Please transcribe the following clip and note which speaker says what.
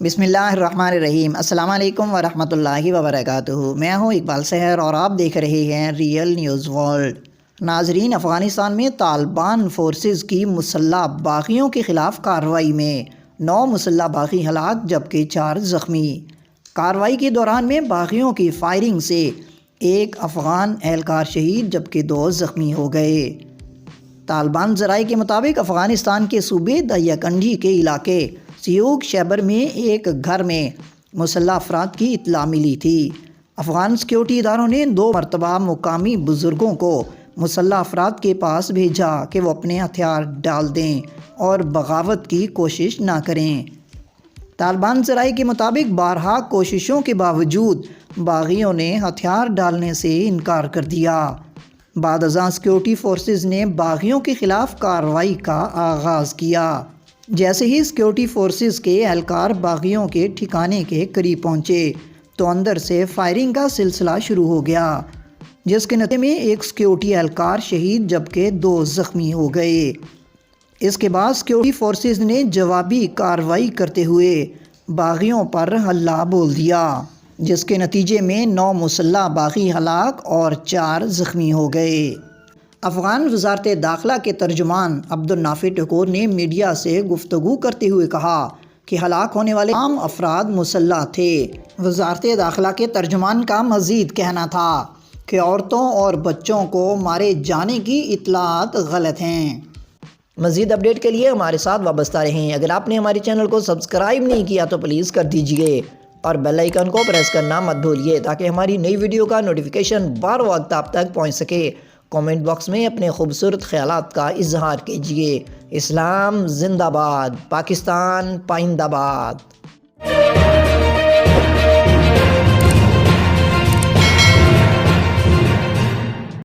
Speaker 1: بسم اللہ الرحمن الرحیم۔ السلام علیکم ورحمۃ اللہ وبرکاتہ۔ میں ہوں اقبال سحر اور آپ دیکھ رہے ہیں ریئل نیوز ورلڈ۔ ناظرین، افغانستان میں طالبان فورسز کی مسلح باغیوں کے خلاف کارروائی میں 9 مسلح باغی ہلاک جبکہ 4 زخمی۔ کارروائی کے دوران میں باغیوں کی فائرنگ سے ایک افغان اہلکار شہید جبکہ 2 زخمی ہو گئے۔ طالبان ذرائع کے مطابق افغانستان کے صوبے دہیا کنڈی کے علاقے سیوگ شیبر میں ایک گھر میں مسلح افراد کی اطلاع ملی تھی۔ افغان سیکیورٹی اداروں نے 2 مرتبہ مقامی بزرگوں کو مسلح افراد کے پاس بھیجا کہ وہ اپنے ہتھیار ڈال دیں اور بغاوت کی کوشش نہ کریں۔ طالبان ذرائع کے مطابق بارہا کوششوں کے باوجود باغیوں نے ہتھیار ڈالنے سے انکار کر دیا۔ بعد ازاں سیکیورٹی فورسز نے باغیوں کے خلاف کارروائی کا آغاز کیا۔ جیسے ہی سیکیورٹی فورسز کے اہلکار باغیوں کے ٹھکانے کے قریب پہنچے تو اندر سے فائرنگ کا سلسلہ شروع ہو گیا، جس کے نتیجے میں ایک سیکیورٹی اہلکار شہید جبکہ 2 زخمی ہو گئے۔ اس کے بعد سیکیورٹی فورسز نے جوابی کارروائی کرتے ہوئے باغیوں پر حملہ بول دیا، جس کے نتیجے میں 9 مسلح باغی ہلاک اور 4 زخمی ہو گئے۔ افغان وزارت داخلہ کے ترجمان عبدالنافع ٹھکور نے میڈیا سے گفتگو کرتے ہوئے کہا کہ ہلاک ہونے والے تمام افراد مسلح تھے۔ وزارت داخلہ کے ترجمان کا مزید کہنا تھا کہ عورتوں اور بچوں کو مارے جانے کی اطلاعات غلط ہیں۔ مزید اپڈیٹ کے لیے ہمارے ساتھ وابستہ رہیں۔ اگر آپ نے ہمارے چینل کو سبسکرائب نہیں کیا تو پلیز کر دیجئے اور بیل آئیکن کو پریس کرنا مت بھولیے تاکہ ہماری نئی ویڈیو کا نوٹیفیکیشن بر وقت آپ تک پہنچ سکے۔ کامنٹ باکس میں اپنے خوبصورت خیالات کا اظہار کیجیے۔ اسلام زندہ باد، پاکستان پائندہ باد۔